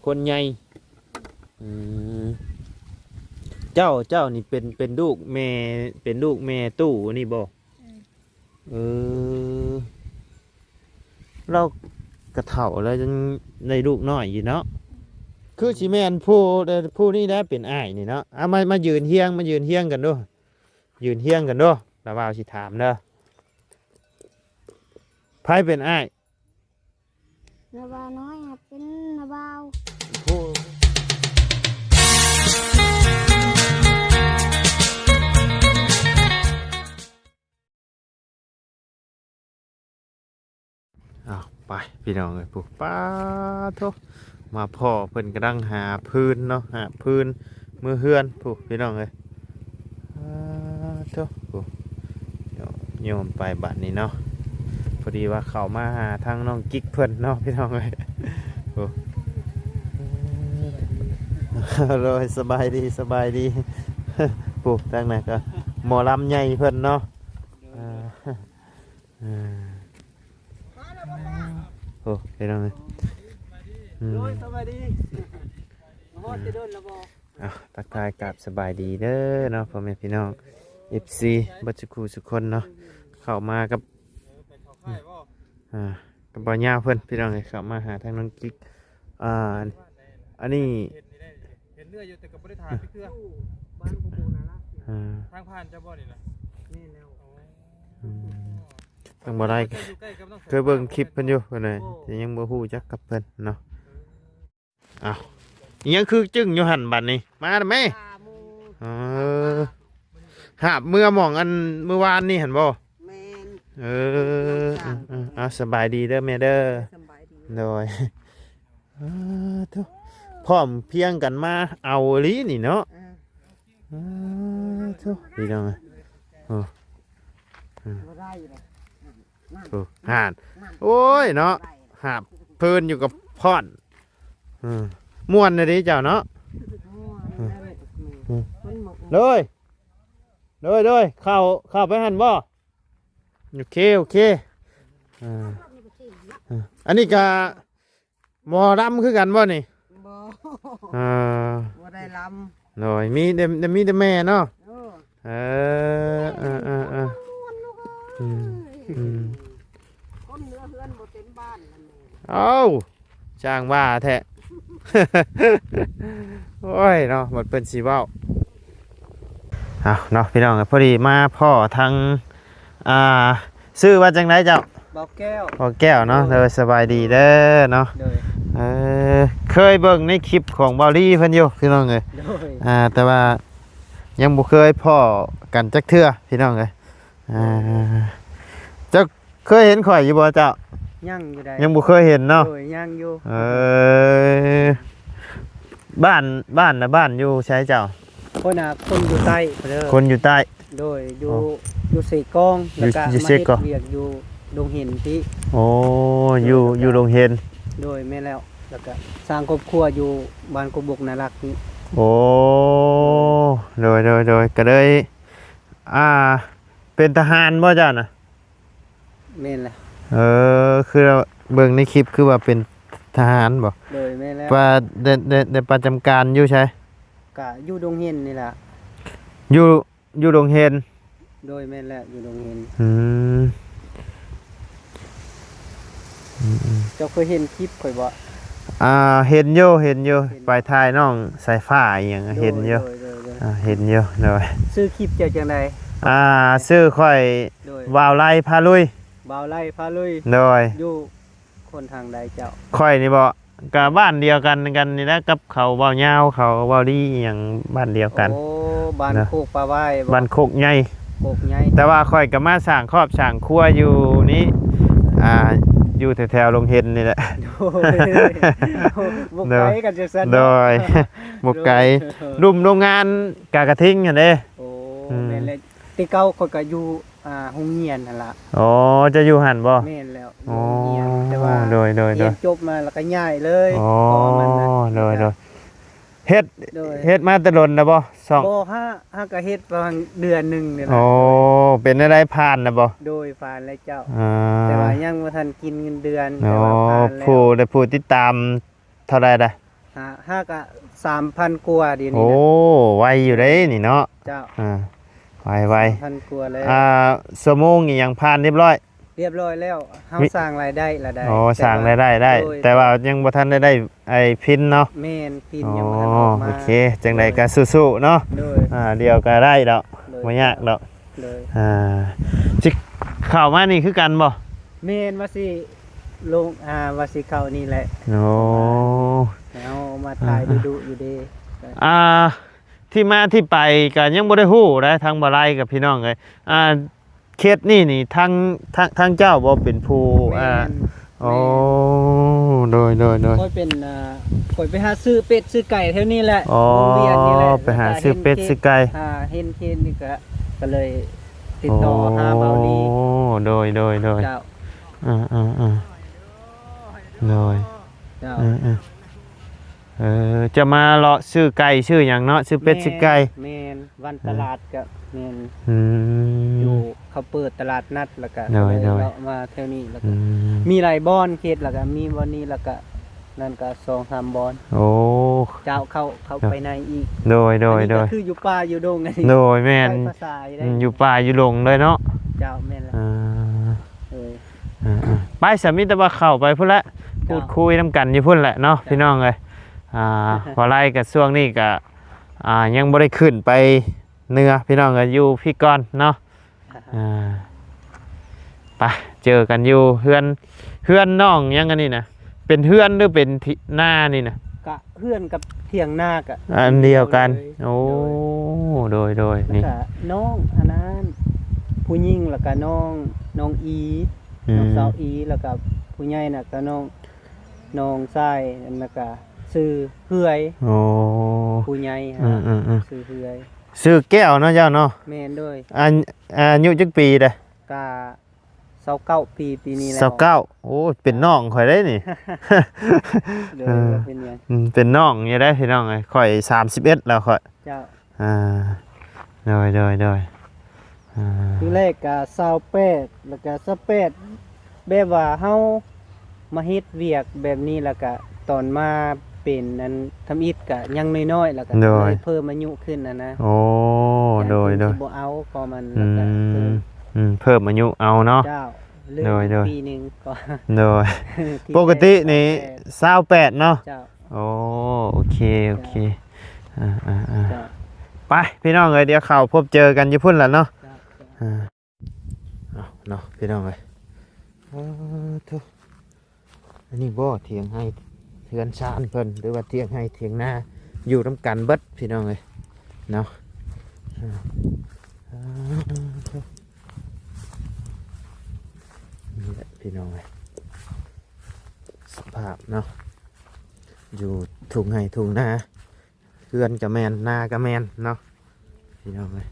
คนใหญ่อืมเจ้านี่เป็นลูกแม่เป็นลูกแม่ตู้นี่บ่เออเรากระเถ่าแล้วจังในลูกน้อยอยู่เนาะคือสิแม่นผู้นี่นะเป็นอ้ายนี่เนาะเอามายืนเฮียงกันด้วยยืนเฮียงกันด้วยแล้วว่าสิถามเด้อไผเป็นอ้ายนาบาวน้อยเป็นนาบาวผู้อ้าวไปพี่น้องเลยปุ๊บป้าโทมาพ่อเพิ่นกำลังหาพื้นเนาะหาพื้นมือเฮือนปุ๊บพี่น้องเลยโทปุ๊บโยมไปบัดนี้เนาะพอดีว่าเขามาหาทางน้องกิ๊กเพิ่นเนาะพี่น้องเลยปุ๊บโรยสบายดีปุ๊บทางไหนก็หมอลำใหญ่เพิ่นเนาะโอ้ไปลองเลยสบายดีฮอดจะโดนละบ่ทักทายกับสบายดีเด้อเนาะพ่อแม่พี่น้อง FC บัจจุสุคนเนาะเข้ามากับกับบ่ย่าเพิ่นพี่น้องเลยเข้ามาหาทางน้องกิ๊กอันนี้เห็นเรืออยู่แต่กับบ่ได้ถ่ายพี่เครือบ้านกูนะล่ะทางผ่านจะบ่นี่ล่ะนี่แล้วทางบ่ได้เคยเบิ่งคลิปเพิ่นอยู่เพิ่นน่ะแต่ยังบ่ฮู้จักกับเพิ่นเนาะอ้าวอีหยังคือจึ้งอยู่หั่นบัดนี้มาแม่หาบเมื่อหม่องอันเมื่อวานนี่หั่นบ่แม่นสบายดีเด้อแม่เด้อโดยพร้อมเพียงกันมาเอาลีนี่เนาะดีจังเลยหาดโอ้ยเนาะหาบเพลินอยู่กับพ่อนม่วนเลยดิเจ้าเนาะเลยเข้าไปหันบ่โอเคอันนี้กะหมอรำคือกันบ่นี่บ่ได้ลำหน่อยมีแต่แม่เนาะคนเนื้อเฮือนบ่เต็มบ้านเอาจ้างว่าแท้โอ้ยเนาะหมดเป็นสีเบ้าเอาเนาะพี่น้องพอดีมาพ่อทางซื้อว่าจังไรเจ้าบอกแก้วเนาะเลยสบายดีเด้อเนาะเคยเบิ่งในคลิปของบอลลี่เพิ่นอยู่พี่น้องเลยแต่ว่ายังบ่เคยพ่อกันจักเทื่อพี่น้องเลยเจ้าเคยเห็นข่อยอยู่บ่เจ้ายังอยู่ได้ยังบ่เคยเห็นเนาะยังอยู่บ้านอยู่ใช่เจ้าคนอยู่ใต้คนอยู่ใต้โดยอยู่เสกองแล้วก็มาเฮ็ดเวียกอยู่ดงเห็นที่โอ้อยู่ดงเห็นโดยแม่แล้วก็สร้างครอบครัวอยู่บ้านกบกนารักนี่โอ้โดยก็เลยเป็นทหารบ่เจ้าน่ะแม่นแหละคือเราเบิ่งในคลิปคือว่าเป็นทหารบ่โดยแม่แล้วได้ประจำการอยู่ใช่ก็อยู่ดงเห็นนี่ล่ะอยู่ดงเห็นโดยแม่แล้วอยู่ดงเห็นเจ้าเคยเห็นคลิปข่อยบ่เห็นอยู่ไปถ่ายน้องสายฟ้าอีหยังเห็นอยู่เห็นอยู่โดยซื้อคลิปเจ้าจังได๋ซื้อค่อยว่าวไล่พาลุยโดยอยู่คนทางใดเจ้าค่อยนี่บ่ก็บ้านเดียวกันนี่นะกับเขาเว้ายาวเขาเว้าดีหยังบ้านเดียวกันโอ้บ้านโคกปลาไว้บ้านโคกใหญ่แต่ว่าค่อยก็มาสร้างครอบสร้างครัวอยู่นี้อยู่แถวๆโรงเห็นนี่แหละบุกไกลกันจะสั่นโดยบุกไกลรุ่มโรงงานกากระทิงหั่นเด้โอ้แม่นแล้วที่เก่าข่อยก็อยู่โรงเรียนนั่นล่ะอ๋อจะอยู่หั่นบ่แม่นแล้วโรงเรียนแต่ว่าโดยเรียนจบมาแล้วก็ย้ายเลยอ๋อโดยเฮ็ดมาแต่ดนนะบ่บ่ห้าก็เฮ็ดประมาณเดือนนึงนี่ล่ะโอ้เป็นอะไรผ่านนะบ่โดยผ่านแล้วเจ้าแต่ว่ายังบ่ทันกินเงินเดือนแต่ว่าผ่านแล้วผู้ติดตามเท่าใดล่ะ ห้ากะ3,000กว่าเดี๋ยวนี้ โอ้ นะ ไวอยู่เด้นี่เนาะ เจ้า ไว 3,000กว่าแล้ว ชั่วโมงนี่ยังผ่านเรียบร้อย เรียบร้อยแล้วเฮา มิ สร้างรายได้ละได้ อ๋อสร้างรายได้ได้ โดย แต่ว่ายังบ่ทันได้ไอ้พินเนาะ แม่นพิน อ๋อ ยังบ่ทันออกมา โอเคจังไดก็สู้ๆเนาะ โดย เดี๋ยวก็ได้ดอก โดย บ่ยากดอก เลย สิเข้ามานี่คือกันบ่ แม่นว่าสิลงว่าสิเข้านี่แหละ โอ้ เอามาถ่ายดูอยู่เด้ ที่มาที่ไปก็ยังบ่ได้ฮู้นะทางบ่ไล่กับพี่น้องเลยเคสนี่ทางเจ้าบ่เป็นผู้ แม่น โอ้โดย ค่อยเป็นค่อยไปหาซื้อเป็ดซื้อไก่แถวนี้แหละ อ๋อ โรงเรียนนี่แหละ ไปหาซื้อเป็ดซื้อไก่ เห็นนี่ก็เลยติดต่อหาเบาดี โอ้โดย เจ้า โดย เจ้า จะมาเลาะซื้อไก่ซื้อหยังเนาะซื้อเป็ดซื้อไก่ แม่นวันตลาดก็แม่น อื อยู่ ม เขาเปิดตลาดนัดแล้วก็ โดย เลย โดย เลาะมาแถวนี้แล้วก็ อืม มีหลายบอนเขตแล้วก็มีบอนนี้แล้วก็นั่นก็2-3บอน โอ้ เจ้าเข้าไปในอีก โดย อันนี้ก็คืออยู่ป่าอยู่ดงอันนี้ โดยแม่น ใช้ภาษาได้ อยู่ป่าอยู่หลงเลยเนาะ เจ้าแม่นละ อ่า เออ ไปสามิตรว่าเข้าไปพุ่นละพูดคุยน้ำกันอยู่พุ่นแหละเนาะพี่น้องเลยพอไล่กับช่วงนี้ก็ยังบ่ได้ขึ้นไปเหนื้อพี่น้องก็อยู่พี่ก่อนเนาะไปเจอกันอยู่เฮือนน้องยังกันนี่นะเป็นเฮือนหรือเป็นหน้านี่นะ กะเพื่อนกับเถียงนากะ อันเดียวกัน เลย โอ้โดย แล้ว นี่ ก็น้องอันนั้นผู้หญิงแล้วก็น้องอีน้องสาวอีแล้วก็ผู้ใหญ่น่ะก็น้องชายนั่นน่ะก็ชื่อเฮือย โอ้ ผู้ใหญ่ฮะชื่อเฮือย ซื้อแก้วเนาะเจ้าเนาะ แม่นด้วย อายุจักปีเด้อ ก็29ปีนี้แล้ว 29โอ้เป็นน้องข่อยได้นี่ เลยว่าเป็นหยัง เป็นน้องอย่าได้พี่น้องไอ้ข่อย31แล้วข่อย เจ้า โดยทีแรกก็28แล้วก็28แบบว่าเฮามาเฮ็ดเวียกแบบนี้แล้วก็ตอนมาเป็นอันทำอิฐก็ยังน้อยๆแล้วก็เลยเพิ่มอายุขึ้นนะ โอ้โดย สิบ่เอาก็มัน อื แล้วก็เพิ่ม มเพิ่มอายุเอาเนาะ เจ้าเลือก โดย ปีหนึงก็ โดย ที่ ปกตินี่28เนาะ เจ้า โอเคอ่า เจ้า ไปพี่น้องเอ้ยเดี๋ยวเข้าพบเจอกันอยู่พุ่นแล้วเนาะ เจ้า เอาเนาะพี่น้องเอ้ยทุกอันนี้บ่เถียงให้เทือนชานเพิ่นหรือว่าเถียงให้เถียงหน้าอยู่นํกันเบิดพี่น้องเอ้ยเนาะนี่แหละพี่น้องเอ้ยสภาพเนาะอยู่ทุ่งไห้ทุ่งนาเฮือนกะแมนนากะแมนเนาะพี่น้องเอ้ย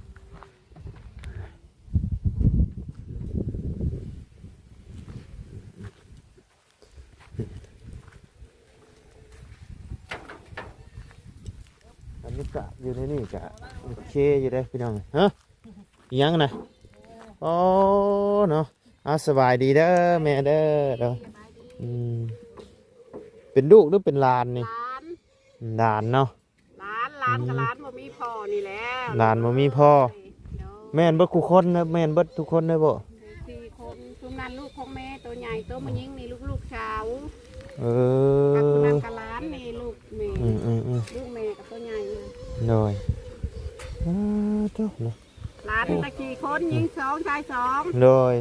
อันนี้กะอยู่ในนี่กะโอเคอยู่ได้อพี่น้องเอ้ยฮะอิหยังนะโอ้เนาะสบายดีเด้อแม่เด้อเป็นลูกหรือเป็นหลานนี่ หลาน หลานเนาะ หลานกับหลานบ่มีพ่อนี่แหล้ว หลานบ่มีพ่อแม่นเบิดทุกคนนะแม่นเบิดทุกคนได้บ่ 4 คนทุกนั้นลูกของแม่ตัวใหญ่ตัวมันยิงนี่ลูกสาว เอ กับคน อ นั้นกับหลานนี่ลูกแม่ ลูกแม่กับตัวใหญ่นะ โดยเจ้าเนาะ หลานตะกี่คนยิง2ชาย2 โดย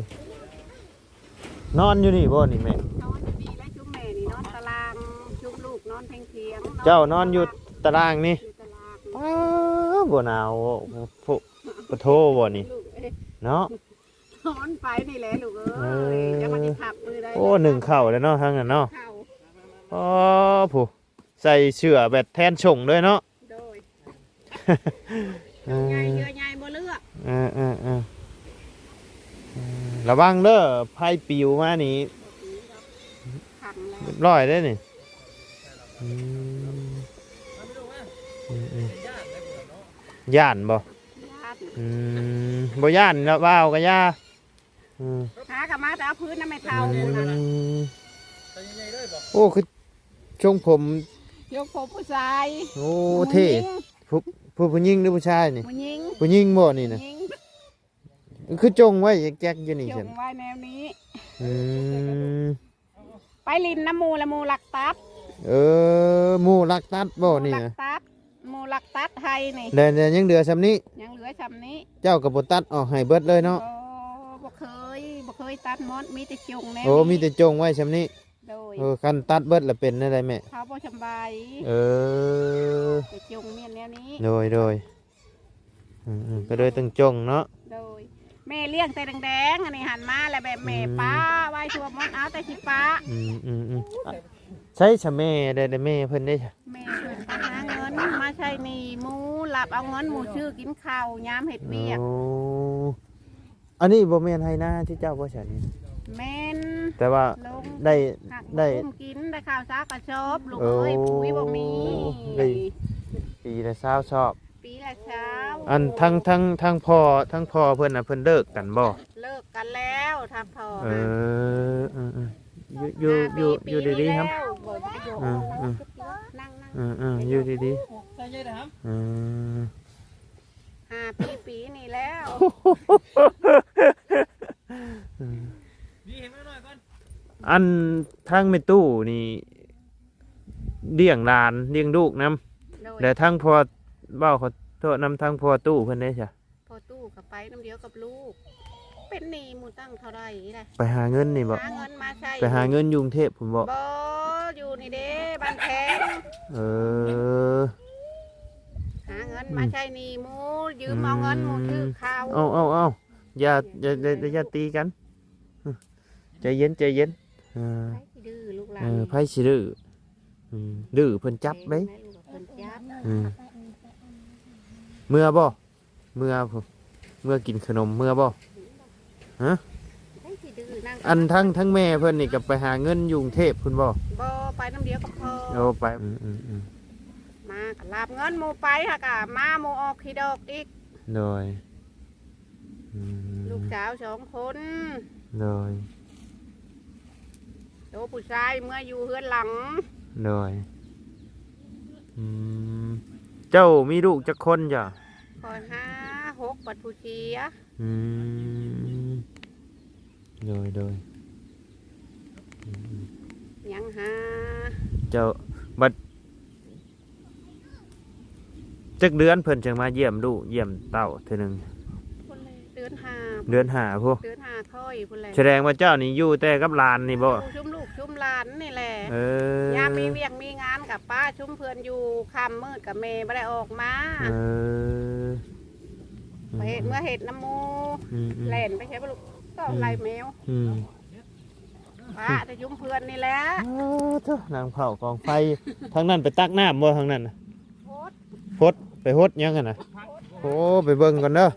นอนอยู่นี่บ่นี่แม่ นอนอยู่ดีและชุมแม่นี่นอนตารางชุมลูกนอนเทียง เจ้านอนอยู่ตารางนี่ อยู่ตาราง บ่หนาวปะโทบ่นี่ ลูกเอ้ย เนาะ นอนไปนี่แหละลูกเอ้ เอยอ จะมาที่ผักมือได้ โอ้หนึ่งเข้าแล้วเนาะทางนั้นเนาะ เข้า อ๋อผู้ใส่เสื้อแบบแทนชงด้วยเนาะ โดยใหญ่เยอะใหญ่บ่เลือก ระวังเด้อไพ่ปิวมานี่ ขังแล้ว เรียบร้อยได้อนี่ย่านบ่ ญาติ บ่ย่านแล้วว่าวก็ย่า หากลับมาแต่เอาพื้นน่ะไม่เท่านะ ใส่ใหญ่ๆเลยบ่ โอ้คือช่วงผม ยกผมผู้ชาย โอ้เท่ผู้หญิงหรือผู้ชายนี่ ผู้หญิง ผู้หญิงบ่นี่นะ หญิง คือจงไว้แจ๊กอยู่นี่ จ ใช่ งไว้แนวนี้ อืม ไปลินน้ำมูละมูหลักตัด หมู่ลักตัดบ่นี่ หลั นะ กตัดมูหลักตัดไทยนี่ แต่ยังเดือซำนี้ ยังเหลือชำนี้ เจ้าก็บ่ตัดออกให้เบิดเลยเนาะ บ่เคยตัดมดมีแต่จงแนว โอ้มีแต่จงไว้ซำนี้ โดย คันตัดเบิดแล้วเป็นได้แม่ เขาบ่สบาย แต่จงเมียนแนวนี้ โดยก็เลยต้องจงเนาะ โดยแม่เลี้ยงแต่แดงๆอันนี้หันมาแล้วแบบแม่ป้าไว้ทั่วมดเอาแต่สิป้า ใช่ชะแม่ได้แม่เพิ่นได้จ้ะ แม่เพิ่นไปหาเงินมาใช้หนี้หมูหลับเอาเงินหมูชื่อกินข้าวยามเฮ็ดเวียก โอ้อันนี้บ่แม่นให้หน้าที่เจ้าบ่ใช่นี่ แม่น แต่ว่า ลง ได้ หัก ได้ กุ้มกินได้ข้าวซากกระชอบลูกเอ้ยปุ๋ยบ่มี ได้ ปีละ20ชอบ ปีละเช้า อันทั้งพ่อเพิ่นน่ะเพิ่นเลิกกันบ่ เลิกกันแล้วทางพ่อ เอ นะ ออยู่ดีๆครับ แล้วบ่ได้อยู่ นั่ง อยู่ดี ใช่ใช่นะครับ 5 ปีนี่แล้ว นี่เห็นไหมหน่อยก่อน อันทางแม่ตู้นี่เลี้ยงหลานเลี้ยงลูกนำ โดย แต่ทั้งพ่อเว้าขอโทษนำทั้งพ่อตู้เพิ่นได้จ้ะ พอตู้กับไปน้ำเดียวกับลูก เป็นหนี้หมูตั้งเท่าไรล่ะ ไปหาเงินนี่บ่ หาเงินมาใช้ ไปหาเงินอยู่กรุงเทพพุ่นบ่ บ่อยู่นี่เด้บ้านแพง เออ หาเงินมาใช้หนี้หมูยืมเอาเงินหมูชื่อข้าว เอาอย่าตีกันใจเย็นเออ ไปดื้อลูกหลาน ไผสิดื้อดื้อเพิ่นจับเด้ แม่ลูกเพิ่นจับ เมื่อบ่เมื่อกินขนมเมื่อบ่ ไปสิดื้อนั่ง อันทั้งแม่เพิ่นนี่ก็ไปหาเงินอยู่กรุงเทพพุ่นบ่ บ่ไปน้ำเดียวกับพ่อ เอาไปมาก็ลาบเงินหมูไปค่ะกะมาหมูออกขี้ดอกอีก โดย ลูกสาว2 คน โดย โตผู้ชายเมื่ออยู่เฮือนหลัง โดยเจ้ามีลูกจักคนจ้ะ คอย5 6ปัดผู้เชีย โดย ยังหา เจ้าบัดจักเดือนเพิ่นจึงมาเยี่ยมลูกเยี่ยมเต้าเทื่อหนึง พุ่นเลยเดือนห้า เดือนหาพวก เดือนห้าค่อยพุ่นเลย แสดงว่าเจ้านี่อยู่แต่กับหลานนี่บ่ ชุ่มลูกชุ่มหลานนี่แหละ อย ามมีเวียกมีงานกับป้าชุ่มเพื่อนอยู่ค่ำมืดกับเมย์ไม่ได้ออกมา เออ ไปเห็ดเมื่อเห็ดน้ำมูแหล่นไปใช้ปะลูกก็ไล่แมวป้าจะชุ่มเพื่อนนี่แหละ นางเผากองไฟทางนั้นไปตักน้ำบ่ทางนั้นน่ะ โพด พดไปฮดยังกันนะโอ้ไปเบิ่งก่อนเด้อ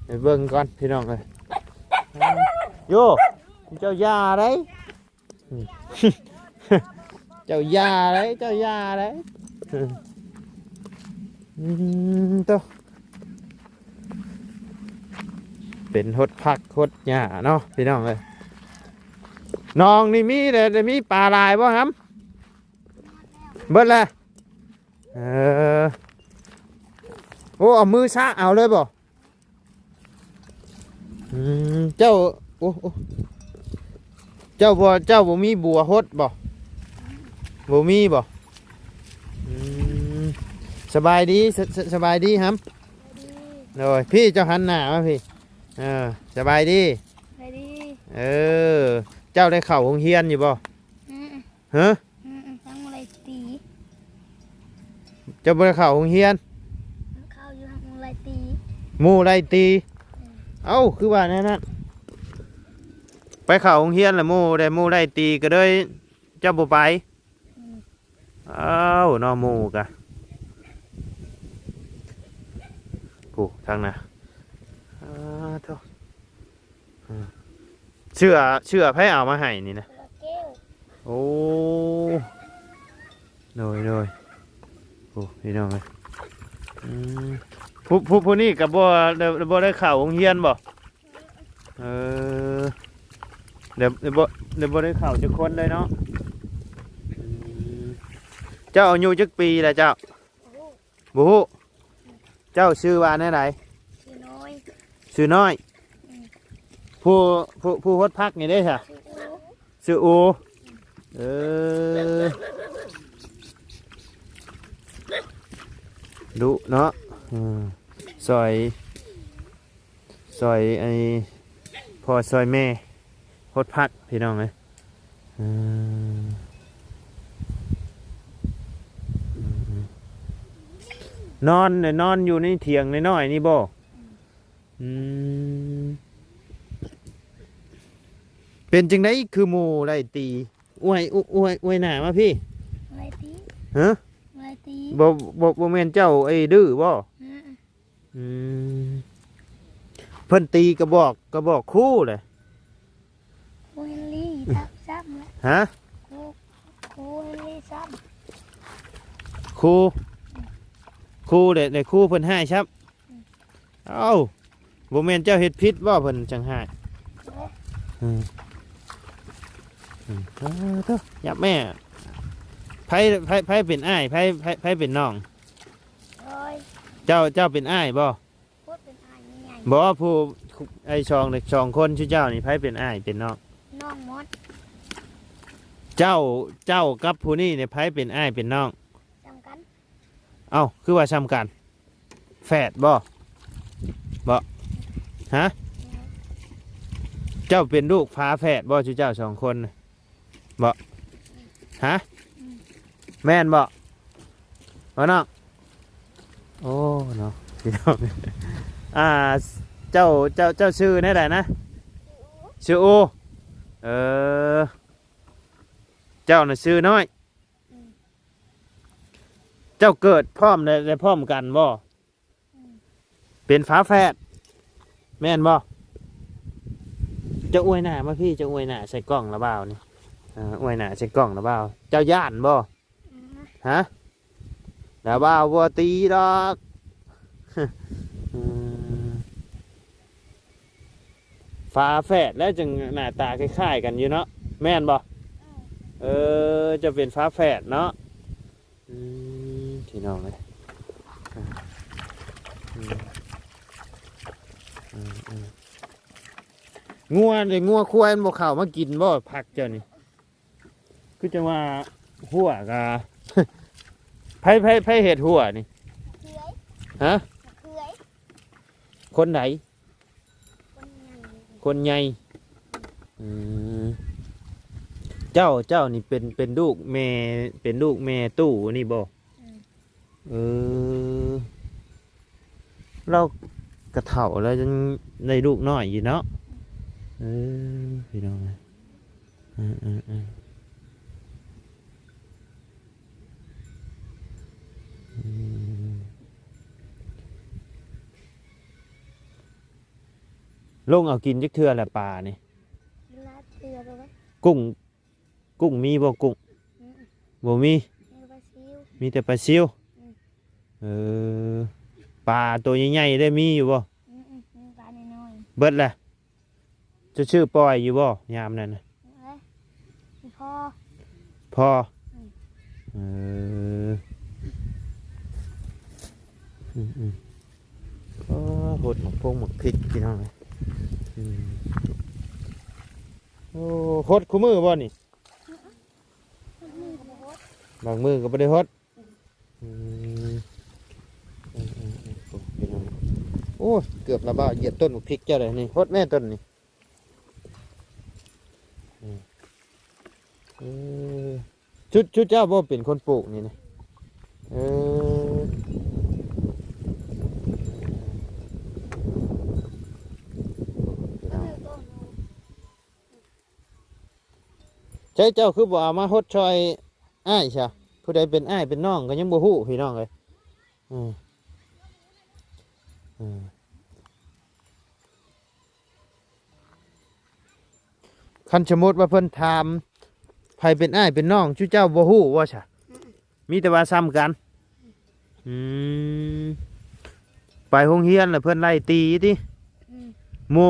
ไปเบิ่งก่อนพี่น้องเลยโยเจ้ายาได้ เจ้ายาได้ตัวเป็นฮดผักฮดหญ้าเนาะพี่น้องเลยน้องนี่มีแต่มีปลาลายบ่ครับเบิดเลยโอ้เอามือซะเอาเลยบ่เจ้าโอ้เจ้าบ่มีบัวฮดบ่มีบ่สบายดีสบายดีครับโดยพี่เจ้าหันหน้ามาพี่สบายดี ไปดี เจ้าได้เข้าโรงเรียนอยู่บ่ฮะ ทั้งอะไรตี เจ้าบ่ได้เข้าโรงเรียน เข้าอยู่ทั้งอะไรตี หมู่ไรตีเอ้าคือว่าแน่นั่นไปเข้าโรงเรียนแล้วหมู่ไรตีก็เลยเจ้าบ่ไปเอ้าน้อหมู่กะผู้ทางน่ะโธ่เชื่อไผเอามาให้นี่นะ แก้ว โอ้โดยโอ้พี่น้องเลยผู้นี่กับบ่ได้ข่าวโรงเรียนบ่เดี๋ยวบ่ได้ข่าวจะคนเลยเนาะ เจ้าอายุจักปีแล้วเจ้า โอ้โห บ่ฮู้เจ้าชื่อว่าแนวใด ชื่อน้อย ชื่อน้อยผู้ฮดพักนี่เด้ค่ะ ชื่ออู ชื่ออูดุเนาะซอยไอ้พ่อซอยแม่ฮดพักพี่น้องเอ้ยนอนเนี่ยนอนอยู่ในเถียงน้อยๆนี่บ่เป็นจังไดคือหมู่ไล่ตีอวยหน้ามาพี่ อะไรตี ฮะ อะไรตี บ่แม่นเจ้าไอ้ดื้อบ่อืมเพิ่นตีกระบอกคู่เลย ครูเฮนรี่ซ้ำแล้ว ฮะ ครูเฮนรี่ซ้ คู่เด็กคู่เพิ่นให้ครับเอ้าบ่แม่นเจ้าเฮ็ดผิดบ่เพิ่นจังให้เด้อยับแม่ไผเป็นอ้ายไผเป็นน้อง ำเลย เจ้าเป็นอ้ายบ่ พูดเป็นอายใหญ่ บ่ผู้ไอ้ช่องเด็ก2คนชื่อเจ้านี่ไผเป็นอ้ายเป็นน้อง น้องมด เจ้ากับผู้นี้เนี่ยไผเป็นอ้ายเป็นน้อง จำกัน เอ้าคือว่าซ้ำกันแฝดบ่ฮะเจ้าเป็นลูกฟ้าแฝดบ่ชื่อเจ้า2คนน่ะบ่ฮะแม่นบ่น้องโอ้เนาะพี่น้องเจ้าชื่อแน่ใดนะชื่อโอเจ้าน่ะชื่อน้อยเจ้าเกิดพร้อมได้พร้อมกันบ่เป็นฟ้าแฝดแม่นบ่จะอวยหน้ามาพี่จะอวยหน้าใส่กล้องระเบ้านี่อวยหน้าใส่กล้องระเบ้าเจ้าย่านบ่ฮะระเบ้าบ่ตีดอกฟ้าแฝดแล้วจึงหน้าตาคล้ายๆกันอยู่เนาะแม่นบ่จะเป็นฟ้าแฝดเนาะที่น้องเลยงัวควายมันบ่เข้ามากินบ่ผักเจ้านี่คือจะว่าหัวกะ ไผเห็ดหัวนี่ เคย ฮะ เคย คนไหน คนใหญ่คนใหญ่เจ้านี่เป็นลูกแม่เป็นลูกแม่ตู้นี่บ่เรากระเถ่าแล้วยังในลูกน้อยอยู่เนาะพี่น้องลงเอากินจักเทื่อแหละปลานี่ เวลาเชื่อไปไหม กุ้งมีบ่กุ้งบ่มี ปลาซิว มีแต่ปลาซิวปลาตัวใหญ่ๆได้มีอยู่บ่ ปลาน้อย เบิดแหละจะชื่อปล่อยอยู่บ่ยามนั้นนะ ๆพ่อ พอก็หดหมกพงหมกพริกพี่น้องเลยโอ้หดคู่มือบ่นี่บางมือก็ไม่ได้หดโอ้เกือบระบาดเหยียบต้นหมกพริกเจ้าเลยนี่หดแม่ต้นนี่ชุดเจ้าบ่เป็นคนปลูกนี่นะใช่เจ้าคือบ่เอามาฮดชอยอ้ายใช่ผู้ใดเป็นอ้ายเป็นน้องก็ยังบ่ฮู้พี่น้องเลยคันสมมุติว่าเพิ่นถามไผเป็นอ้ายเป็นน้องชื่อเจ้าบ่ฮู้ว่าใช่มีแต่ว่าซ้ำกันไปโรงเรียนแล้วเพิ่นไล่ตีติหมู่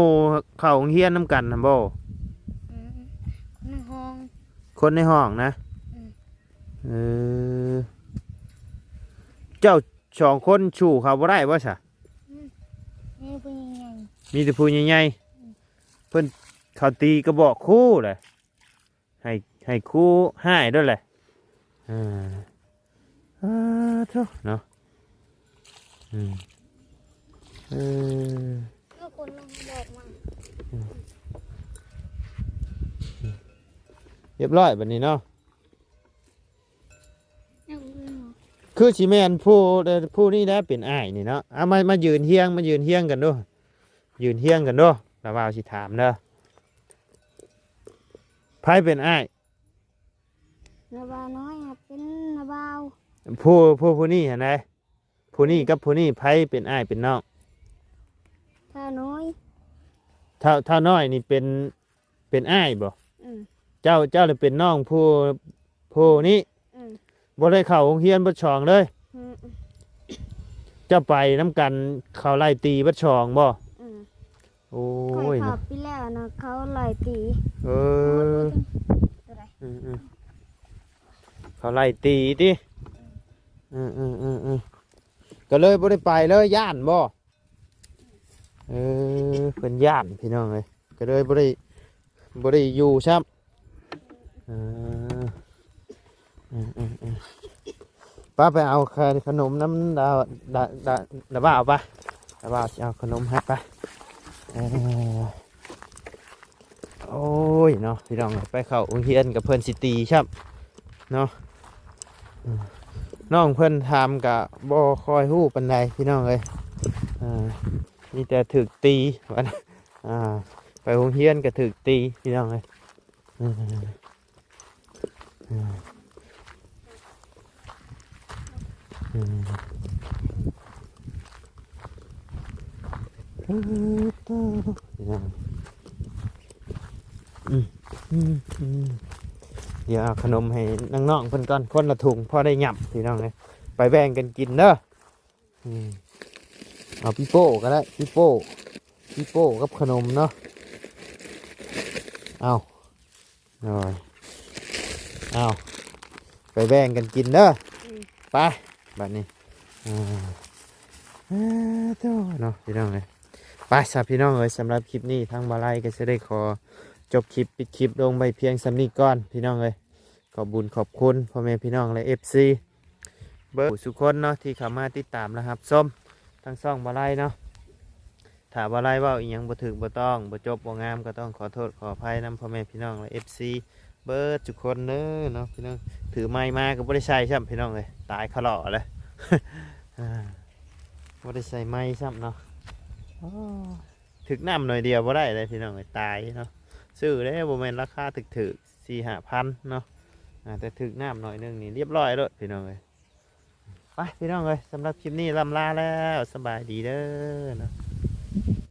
เข้าโรงเรียนนํกันหั่นบ่ ในห้อง คนในห้องนะ เจ้าสองคนชูเขาบ่ได้บ่ซะ นี่เป็นยังไง มีแต่ผู้ใหญ่ๆเพิ่นเขาตีกระบอกคู่เลยให้คู่ให้ด้วยแหละเท่าเนาะก็คนลงบอกมา เรียบร้อยแบบนี้เนาะ เอาเรื่องเหรอ คือสิแม่นผู้นี่ได้เป็นอ้ายนี่เนาะเอามายืนเฮียงกันด้วยยืนเฮียงกันด้วยแล้วว่าสิถามเด้อไผเป็นอ้าย นาบาน้อยเป็นนาบาว ผู้นี่เห็นไหมผู้นี่กับผู้นี่ไผเป็นอ้ายเป็นน้อง ถ้าน้อย เท่าน้อยนี่เป็นอ้ายบ่ อืม เจ้าเลยเป็นน้องผู้นี้ อืม บ่ได้เข้าโรงเรียนบัดช่องเลย อืม เจ้าไปน้ำกันเขาไล่ตีบัดช่องบ่ อืม โอ้ คอย ย ขั นะ บไปแล้วนะเขาไล่ตี เออ ตัวไหน อืมเขาไล่ตีดิก็เลยบ่ได้ไปเลยย่านบ่เป็นย่านพี่น้องเลยก็เลยบ่ได้อยู่ซ้ำป้าไปเอาขนมน้ำดาบ้าเอาไปดาบ้าจะเอาขนมให้ไปโอ้ยเนาะพี่น้องไปเข้าโรงเรียนกับเพื่อนสิตีครับเนาะน้องเพื่อนทำกับบ่คอยหู้ปันใดพี่น้องเลยนี่แต่ถึกตีวันไปโรงเรียนก็ถึกตีพี่น้องเลยเดี๋ยวเอาขนมให้น้องๆเพิ่นก่อนคนละถุงพอได้หยับพี่น้องเลยไปแบ่งกันกินเด้อเอาพี่โป้ก็ได้พี่โป้กับขนมเนาะเอาหน่อยเอาไปแบ่งกันกินเด้อไปแบบนี้เจ้าเนาะพี่น้องเลยไปสำหรับพี่น้องเลยสำหรับคลิปนี้ทางบาไลก็จะได้ขอจบคลิปปิดคลิปลงไปเพียงสำนี้ก่อนพี่น้องเลยขอบบุญขอบคุณพ่อแม่พี่น้องและFCเบิร์ดสุคนเนาะที่เข้ามาติดตามนะครับส้มทั้งซ่องบาไลเนาะถ้าบาไลว่าอีหยังบ่ถึกบ่ต้องบ่จบบ่งามก็ต้องขอโทษขออภัยนำพ่อแม่พี่น้องและ FC เบิร์ดสุคนเน้อเนาะพี่น้องถือไม้มาก็บ่ได้ใช้ซ้ำพี่น้องเลยตายขะเลาะเลย บ่ได้ใส่ไม้ซ้ำเนาะถึกน้ำหน่อยเดียวบ่ได้เลยพี่น้องเลยตายเนาะซื้อได้บ่แม่นราคาถึก 4-5,000 เนาะแต่ถึกน้ำหน่อยนึงนี่เรียบร้อยแล้วพี่น้องเลยไปพี่น้องเลยสำหรับคลิปนี้ลำลาแล้วสบายดีเด้อเนาะ